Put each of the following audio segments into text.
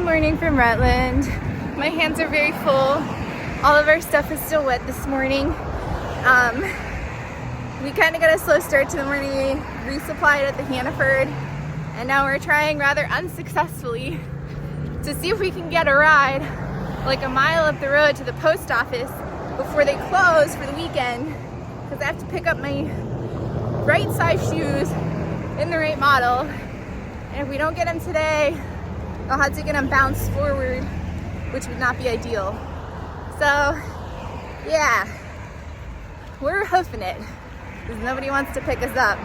morning from Rutland. My hands are very full. All of our stuff is still wet this morning. We kind of got a slow start to the morning. We resupplied at the Hanniford, and now we're trying rather unsuccessfully to see if we can get a ride like a mile up the road to the post office before they close for the weekend, because I have to pick up my right size shoes in the right model, and if we don't get them today, I'll have to get them bounced forward, which would not be ideal. So yeah, we're hoofing it because nobody wants to pick us up.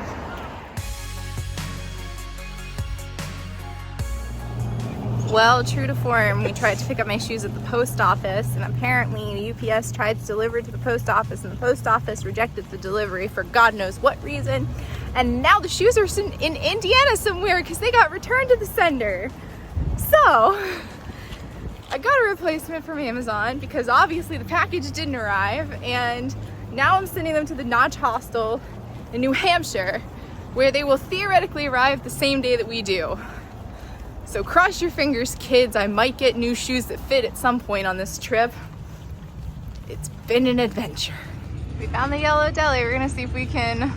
Well, true to form, we tried to pick up my shoes at the post office, and apparently UPS tried to deliver to the post office, and the post office rejected the delivery for God knows what reason. And now the shoes are in Indiana somewhere because they got returned to the sender. So I got a replacement from Amazon because obviously the package didn't arrive, and now I'm sending them to the Notch hostel in New Hampshire, where they will theoretically arrive the same day that we do. So cross your fingers, kids. I might get new shoes that fit at some point on this trip. It's been an adventure. We found the Yellow Deli. We're gonna see if we can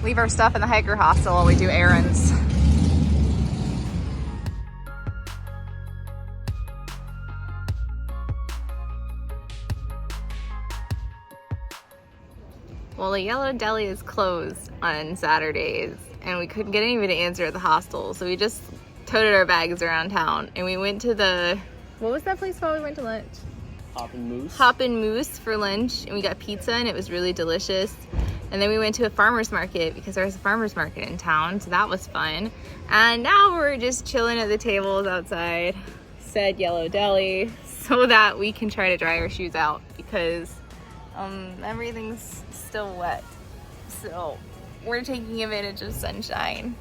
leave our stuff in the hiker hostel while we do errands. Well, the Yellow Deli is closed on Saturdays, and we couldn't get anybody to answer at the hostel, so we just toted our bags around town, and we went to the, what was that place called we went to lunch? Hop and Moose. Hop and Moose for lunch, and we got pizza, and it was really delicious. And then we went to a farmer's market because there's a farmer's market in town, so that was fun. And now we're just chilling at the tables outside said Yellow Deli so that we can try to dry our shoes out because everything's still wet. So we're taking advantage of sunshine.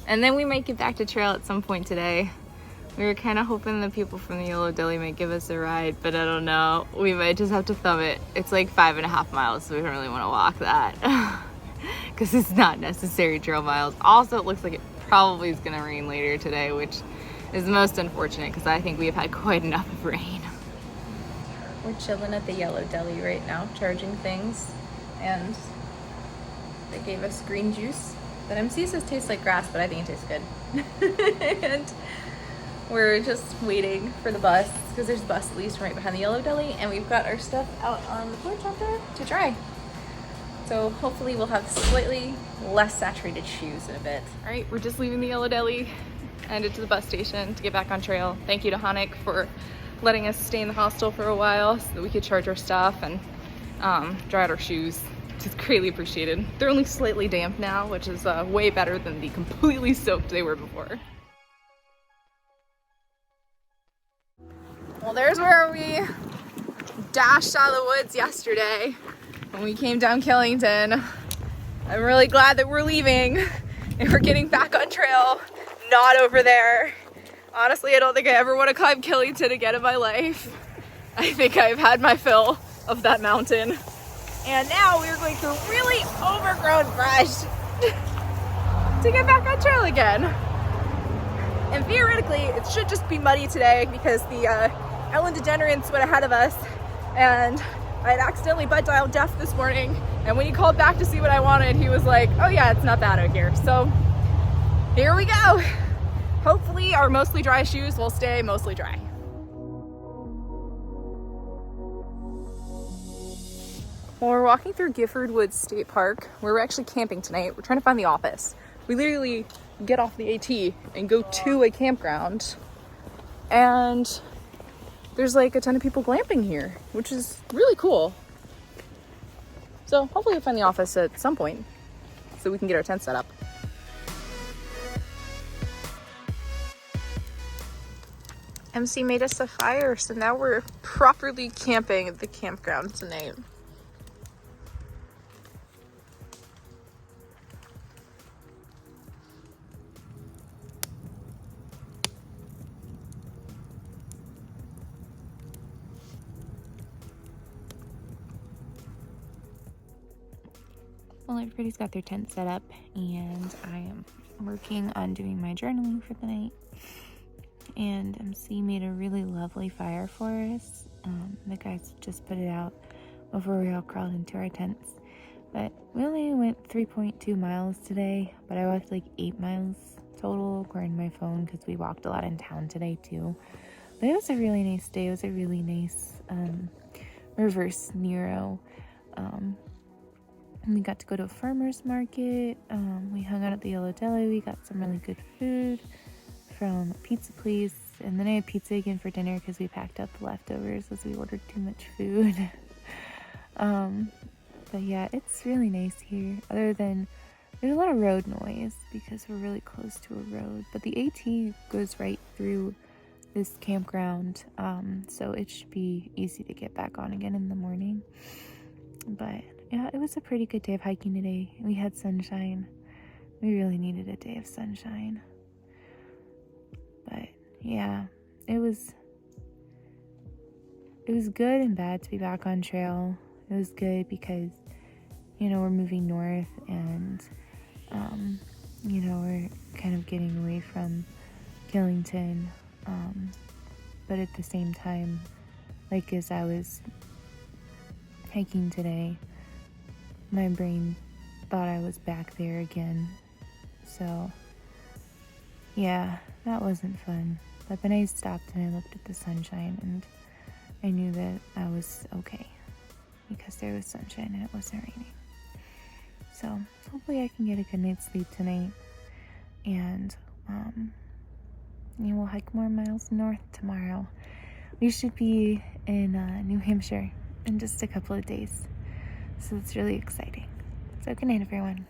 And then we might get back to trail at some point today. We were kind of hoping the people from the Yellow Deli might give us a ride, but I don't know. We might just have to thumb it. It's like 5.5 miles, so we don't really want to walk that because it's not necessary trail miles. Also, it looks like it probably is going to rain later today, which is most unfortunate because I think we have had quite enough of rain. We're chilling at the Yellow Deli right now, charging things, and they gave us green juice that MC says tastes like grass, but I think it tastes good. And we're just waiting for the bus because there's a bus at least right behind the Yellow Deli, and we've got our stuff out on the porch out there to dry. So hopefully we'll have slightly less saturated shoes in a bit. All right, we're just leaving the Yellow Deli and into the bus station to get back on trail. Thank you to Hanniford for letting us stay in the hostel for a while so that we could charge our stuff and dry out our shoes. It's greatly appreciated. They're only slightly damp now, which is way better than the completely soaked they were before. Well, there's where we dashed out of the woods yesterday when we came down Killington. I'm really glad that we're leaving and we're getting back on trail, not over there. Honestly, I don't think I ever want to climb Killington again in my life. I think I've had my fill of that mountain. And now we're going through really overgrown brush to get back on trail again. And theoretically, it should just be muddy today because the Ellen DeGeneres went ahead of us, and I had accidentally butt dialed Jeff this morning, and when he called back to see what I wanted, he was like, oh yeah, it's not bad out here. So here we go. Hopefully our mostly dry shoes will stay mostly dry. Well, we're walking through Gifford Woods State Park, where we're actually camping tonight. We're trying to find the office. We literally get off the AT and go to a campground, and there's like a ton of people glamping here, which is really cool. So hopefully we'll find the office at some point so we can get our tent set up. MC made us a fire, so now we're properly camping at the campground tonight. Well, everybody's got their tent set up, and I am working on doing my journaling for the night. and MC made a really lovely fire for us. The guys just put it out before we all crawled into our tents. But we only went 3.2 miles today, but I walked like 8 miles total according to my phone because we walked a lot in town today too. But it was a really nice day. It was a really nice reverse Nero. We got to go to a farmer's market. We hung out at the Yellow Deli. We got some really good food from a pizza place. And then I had pizza again for dinner because we packed up the leftovers as we ordered too much food. But yeah, it's really nice here. Other than there's a lot of road noise because we're really close to a road. But the AT goes right through this campground. So it should be easy to get back on again in the morning. But yeah, it was a pretty good day of hiking today. We had sunshine. We really needed a day of sunshine. But yeah, it was good and bad to be back on trail. It was good because, you know, we're moving north and, you know, we're kind of getting away from Killington. But at the same time, like as I was hiking today, my brain thought I was back there again. So, yeah, that wasn't fun. But then I stopped and I looked at the sunshine and I knew that I was okay because there was sunshine and it wasn't raining. So hopefully I can get a good night's sleep tonight, and we'll hike more miles north tomorrow. We should be in New Hampshire in just a couple of days, so it's really exciting. So good night, everyone.